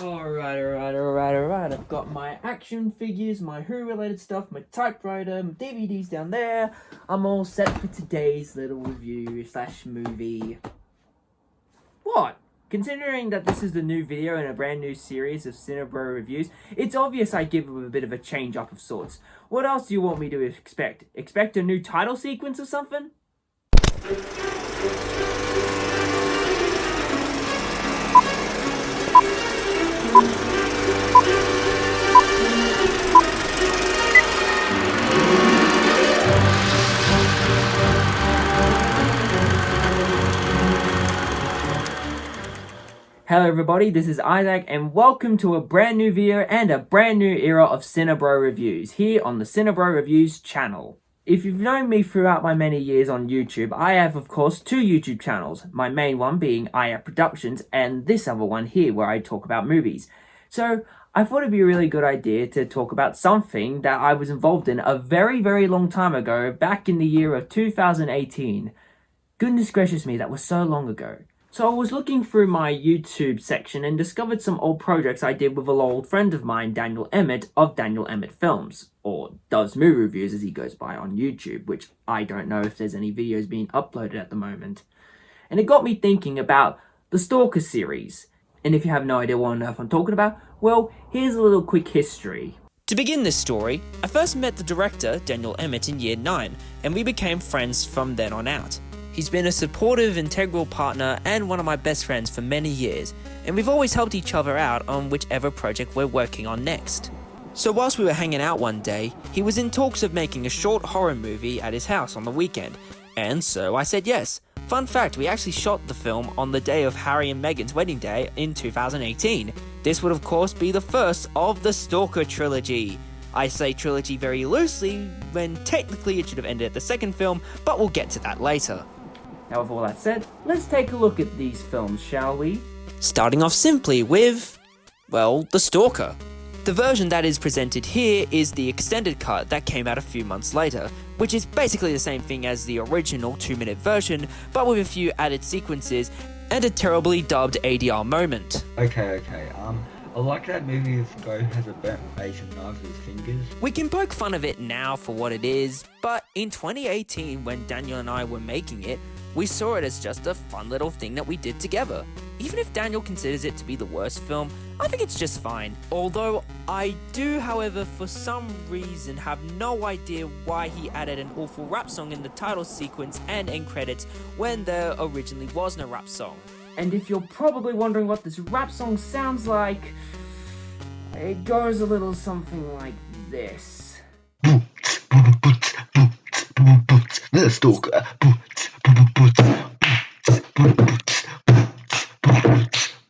Alright. I've got my action figures, my Who-related stuff, my typewriter, my DVDs down there. I'm all set for today's little review/movie. What? Considering that this is the new video in a brand new series of Cinebro reviews, it's obvious I give them a bit of a change up of sorts. What else do you want me to expect? Expect a new title sequence or something? Hello everybody, this is Isaac and welcome to a brand new video and a brand new era of Cinebro Reviews here on the Cinebro Reviews channel. If you've known me throughout my many years on YouTube, I have of course two YouTube channels, my main one being IA Productions and this other one here where I talk about movies. So I thought it'd be a really good idea to talk about something that I was involved in a very long time ago, back in the year of 2018. Goodness gracious me, that was so long ago. So I was looking through my YouTube section and discovered some old projects I did with an old friend of mine, Daniel Emmett of Daniel Emmett Films, or does movie reviews as he goes by on YouTube, which I don't know if there's any videos being uploaded at the moment. And it got me thinking about the Stalker series. And if you have no idea what on earth I'm talking about, well, here's a little quick history. To begin this story, I first met the director, Daniel Emmett, in year 9, and we became friends from then on out. He's been a supportive, integral partner and one of my best friends for many years, and we've always helped each other out on whichever project we're working on next. So whilst we were hanging out one day, he was in talks of making a short horror movie at his house on the weekend, and so I said yes. Fun fact, we actually shot the film on the day of Harry and Meghan's wedding day in 2018. This would of course be the first of the Stalker trilogy. I say trilogy very loosely, when technically it should have ended at the second film, but we'll get to that later. Now with all that said, let's take a look at these films, shall we? Starting off simply with, well, The Stalker. The version that is presented here is the extended cut that came out a few months later, which is basically the same thing as the original 2-minute version, but with a few added sequences and a terribly dubbed ADR moment. Okay. I like that movie if Go has a burnt face and knives with his fingers. We can poke fun of it now for what it is, but in 2018 when Daniel and I were making it, we saw it as just a fun little thing that we did together. Even if Daniel considers it to be the worst film, I think it's just fine. Although I do, however, for some reason have no idea why he added an awful rap song in the title sequence and end credits when there originally was no rap song. And if you're probably wondering what this rap song sounds like, it goes a little something like this. The Stalker.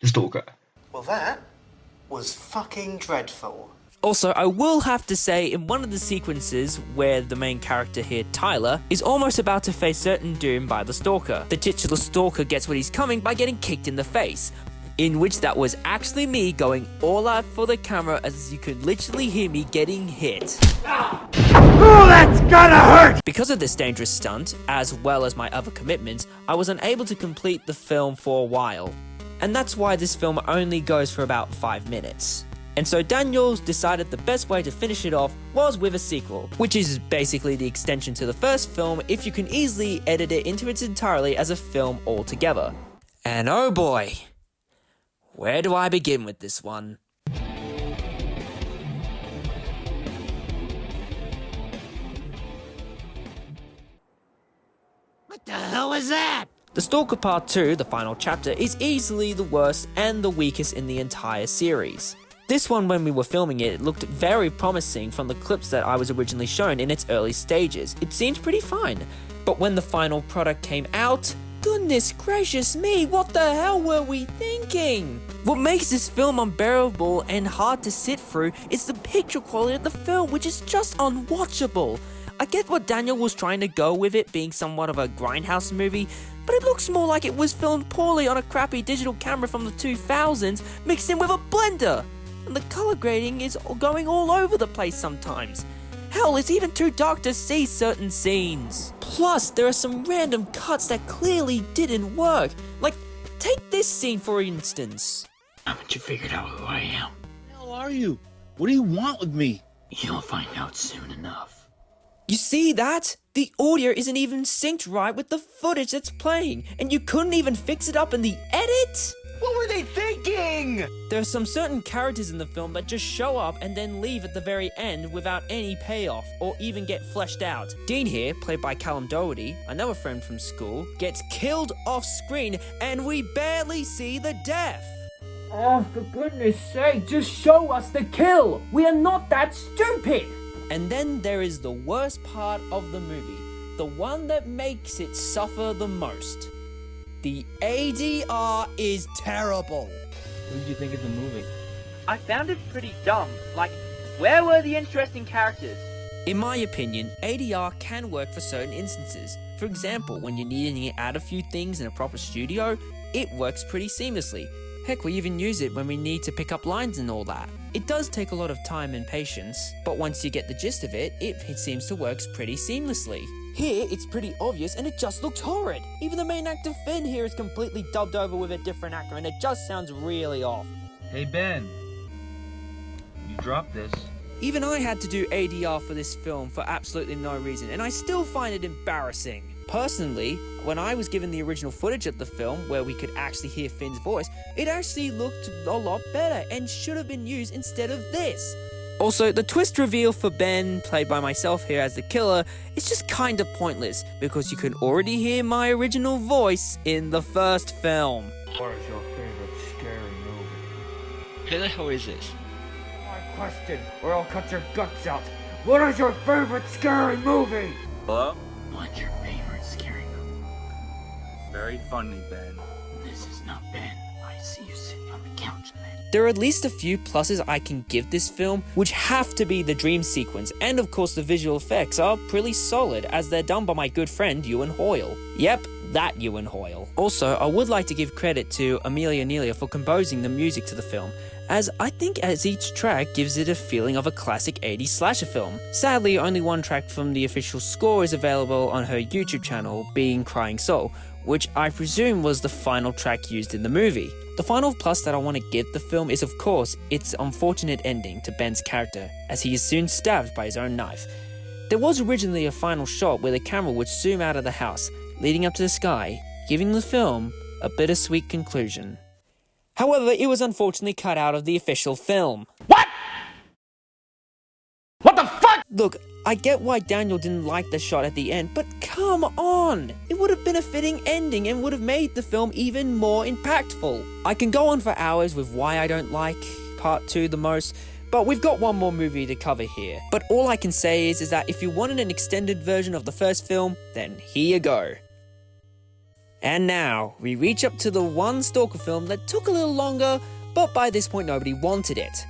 The Stalker. Well, that was fucking dreadful. Also, I will have to say, in one of the sequences where the main character here, Tyler, is almost about to face certain doom by the Stalker, the titular Stalker gets what he's coming by getting kicked in the face, in which that was actually me going all out for the camera as you could literally hear me getting hit. Oh, that's gonna hurt! Because of this dangerous stunt, as well as my other commitments, I was unable to complete the film for a while. And that's why this film only goes for about 5 minutes. And so Daniel decided the best way to finish it off was with a sequel, which is basically the extension to the first film if you can easily edit it into its entirety as a film altogether. And oh boy, where do I begin with this one? What the hell was that? The Stalker Part 2, the final chapter, is easily the worst and the weakest in the entire series. This one, when we were filming it, looked very promising from the clips that I was originally shown in its early stages. It seemed pretty fine. But when the final product came out, goodness gracious me, what the hell were we thinking? What makes this film unbearable and hard to sit through is the picture quality of the film, which is just unwatchable. I get what Daniel was trying to go with it being somewhat of a grindhouse movie, but it looks more like it was filmed poorly on a crappy digital camera from the 2000s mixed in with a blender. And the color grading is going all over the place sometimes. Hell, it's even too dark to see certain scenes. Plus, there are some random cuts that clearly didn't work. Like, take this scene for instance. Haven't you figured out who I am? Who the hell are you? What do you want with me? You'll find out soon enough. You see that? The audio isn't even synced right with the footage that's playing, and you couldn't even fix it up in the edit? What were they thinking? There are some certain characters in the film that just show up and then leave at the very end without any payoff or even get fleshed out. Dean here, played by Callum Doherty, another friend from school, gets killed off screen and we barely see the death. Oh, for goodness sake, just show us the kill! We are not that stupid! And then there is the worst part of the movie, the one that makes it suffer the most. The ADR is terrible. What did you think of the movie? I found it pretty dumb. Like, where were the interesting characters? In my opinion, ADR can work for certain instances. For example, when you're needing to add a few things in a proper studio, it works pretty seamlessly. Heck, we even use it when we need to pick up lines and all that. It does take a lot of time and patience, but once you get the gist of it, it seems to work pretty seamlessly. Here, it's pretty obvious and it just looks horrid. Even the main actor Finn here is completely dubbed over with a different actor and it just sounds really off. Hey Ben, you dropped this. Even I had to do ADR for this film for absolutely no reason, and I still find it embarrassing. Personally, when I was given the original footage of the film where we could actually hear Finn's voice, it actually looked a lot better and should have been used instead of this. Also, the twist reveal for Ben, played by myself here as the killer, is just kinda pointless because you can already hear my original voice in the first film. What is your favorite scary movie? Who the hell is this? My question, or I'll cut your guts out. What is your favorite scary movie? Hello? What's your favorite scary movie? Very funny, Ben. This is not Ben. I see you sitting on the couch, man. There are at least a few pluses I can give this film, which have to be the dream sequence, and of course the visual effects are pretty solid as they're done by my good friend Ewan Hoyle. Yep, that Ewan Hoyle. Also, I would like to give credit to Amelia Nelia for composing the music to the film, as I think as each track gives it a feeling of a classic 80s slasher film. Sadly, only one track from the official score is available on her YouTube channel, being Crying Soul, which I presume was the final track used in the movie. The final plus that I want to give the film is, of course, its unfortunate ending to Ben's character, as he is soon stabbed by his own knife. There was originally a final shot where the camera would zoom out of the house, leading up to the sky, giving the film a bittersweet conclusion. However, it was unfortunately cut out of the official film. What? What the fuck? Look, I get why Daniel didn't like the shot at the end, but come on! It would have been a fitting ending and would have made the film even more impactful. I can go on for hours with why I don't like part 2 the most, but we've got one more movie to cover here. But all I can say is that if you wanted an extended version of the first film, then here you go. And now, we reach up to the one Stalker film that took a little longer, but by this point nobody wanted it.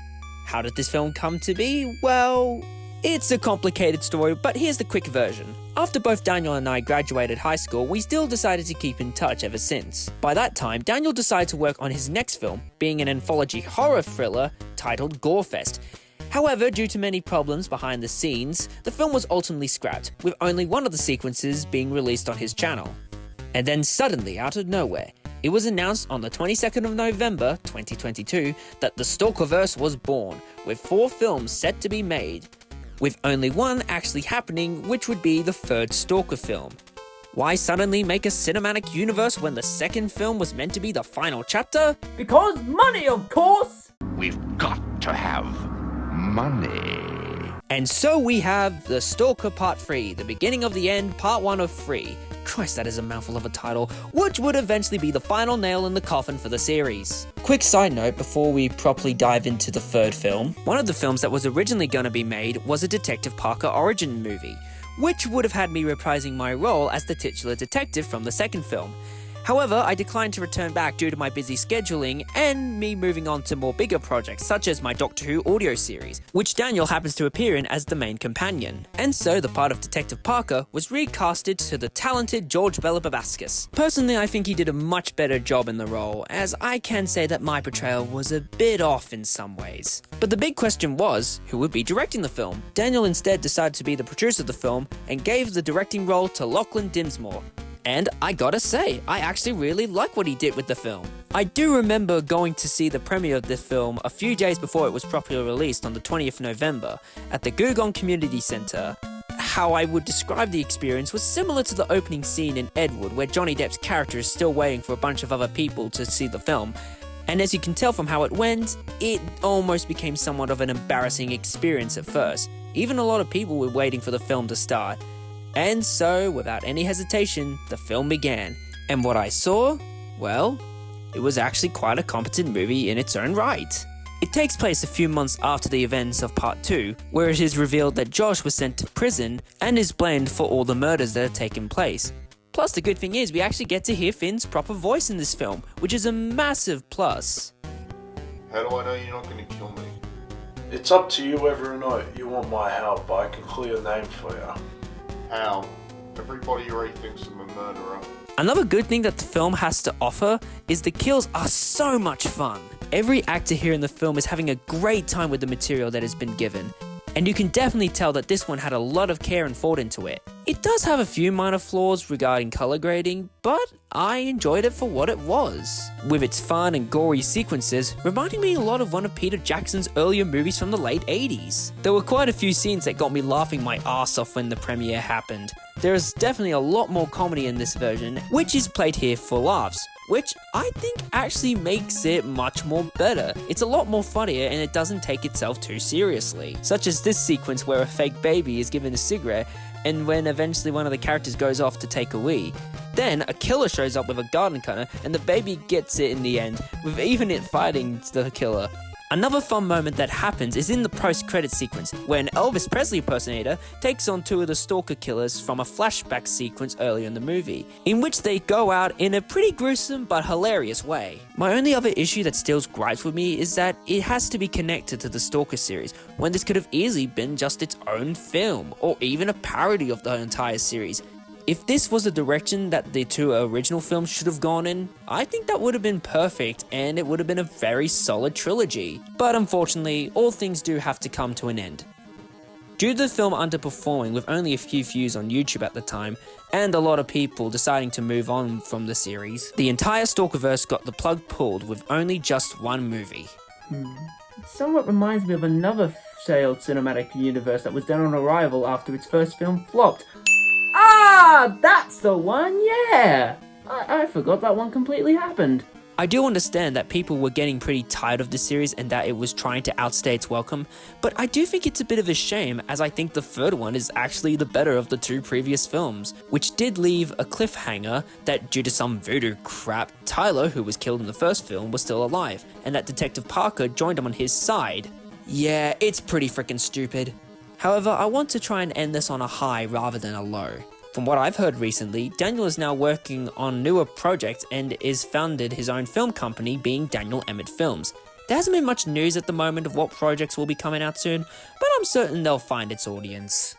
How did this film come to be? Well, it's a complicated story, but here's the quick version. After both Daniel and I graduated high school, we still decided to keep in touch ever since. By that time, Daniel decided to work on his next film, being an anthology horror thriller titled Gorefest. However, due to many problems behind the scenes, the film was ultimately scrapped, with only one of the sequences being released on his channel. And then suddenly, out of nowhere, it was announced on the 22nd of November 2022 that the Stalkerverse was born, with 4 films set to be made, with only one actually happening, which would be the third Stalker film. Why suddenly make a cinematic universe when the second film was meant to be the final chapter? Because money, of course! We've got to have money. And so we have The Stalker Part 3, The Beginning of the End, Part 1 of 3. Christ, that is a mouthful of a title, which would eventually be the final nail in the coffin for the series. Quick side note before we properly dive into the third film. One of the films that was originally going to be made was a Detective Parker origin movie, which would have had me reprising my role as the titular detective from the second film. However, I declined to return back due to my busy scheduling and me moving on to more bigger projects such as my Doctor Who audio series, which Daniel happens to appear in as the main companion. And so the part of Detective Parker was recasted to the talented George Belababascus. Personally, I think he did a much better job in the role, as I can say that my portrayal was a bit off in some ways. But the big question was, who would be directing the film? Daniel instead decided to be the producer of the film and gave the directing role to Lachlan Dinsmore. And I gotta say, I actually really like what he did with the film. I do remember going to see the premiere of this film a few days before it was properly released on the 20th of November at the Gugong Community Centre. How I would describe the experience was similar to the opening scene in Ed Wood, where Johnny Depp's character is still waiting for a bunch of other people to see the film. And as you can tell from how it went, it almost became somewhat of an embarrassing experience at first. Even a lot of people were waiting for the film to start. And so, without any hesitation, the film began. And what I saw? Well, it was actually quite a competent movie in its own right. It takes place a few months after the events of Part 2, where it is revealed that Josh was sent to prison and is blamed for all the murders that have taken place. Plus, the good thing is we actually get to hear Finn's proper voice in this film, which is a massive plus. How do I know you're not going to kill me? It's up to you whether or not you want my help, but I can clear your name for you. How? Everybody already thinks I'm a murderer. Another good thing that the film has to offer is the kills are so much fun. Every actor here in the film is having a great time with the material that has been given, and you can definitely tell that this one had a lot of care and thought into it. It does have a few minor flaws regarding color grading, but I enjoyed it for what it was, with its fun and gory sequences reminding me a lot of one of Peter Jackson's earlier movies from the late 80s. There were quite a few scenes that got me laughing my ass off when the premiere happened. There is definitely a lot more comedy in this version, which is played here for laughs, which I think actually makes it much more better. It's a lot more funnier and it doesn't take itself too seriously. Such as this sequence where a fake baby is given a cigarette, and when eventually one of the characters goes off to take a wee. Then a killer shows up with a garden cutter and the baby gets it in the end, with even it fighting the killer. Another fun moment that happens is in the post-credit sequence, where an Elvis Presley impersonator takes on two of the Stalker killers from a flashback sequence earlier in the movie, in which they go out in a pretty gruesome but hilarious way. My only other issue that still gripes with me is that it has to be connected to the Stalker series, when this could have easily been just its own film, or even a parody of the entire series. If this was the direction that the two original films should have gone in, I think that would have been perfect and it would have been a very solid trilogy. But unfortunately, all things do have to come to an end. Due to the film underperforming with only a few views on YouTube at the time, and a lot of people deciding to move on from the series, the entire Stalkerverse got the plug pulled with only just one movie. It somewhat reminds me of another failed cinematic universe that was done on arrival after its first film flopped. Ah, that's the one, yeah! I forgot that one completely happened. I do understand that people were getting pretty tired of the series and that it was trying to outstay its welcome, but I do think it's a bit of a shame, as I think the third one is actually the better of the two previous films, which did leave a cliffhanger that due to some voodoo crap, Tyler, who was killed in the first film, was still alive, and that Detective Parker joined him on his side. Yeah, it's pretty freaking stupid. However, I want to try and end this on a high rather than a low. From what I've heard recently, Daniel is now working on newer projects and is founded his own film company, being Daniel Emmett Films. There hasn't been much news at the moment of what projects will be coming out soon, but I'm certain they'll find its audience.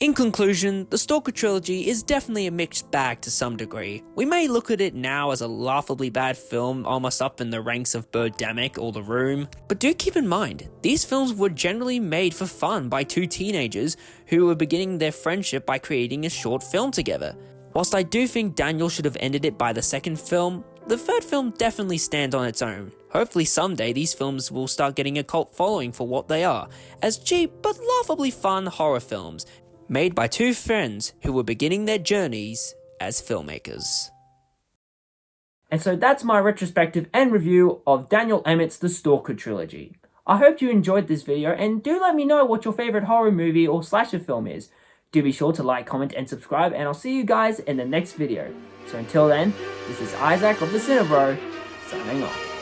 In conclusion, the Stalker trilogy is definitely a mixed bag to some degree. We may look at it now as a laughably bad film, almost up in the ranks of Birdemic or The Room, but do keep in mind, these films were generally made for fun by two teenagers who were beginning their friendship by creating a short film together. Whilst I do think Daniel should have ended it by the second film, the third film definitely stands on its own. Hopefully someday these films will start getting a cult following for what they are, as cheap but laughably fun horror films, made by two friends who were beginning their journeys as filmmakers. And so that's my retrospective and review of Daniel Emmett's The Stalker trilogy. I hope you enjoyed this video, and do let me know what your favourite horror movie or slasher film is. Do be sure to like, comment and subscribe, and I'll see you guys in the next video. So until then, this is Isaac of the Cinebro, signing off.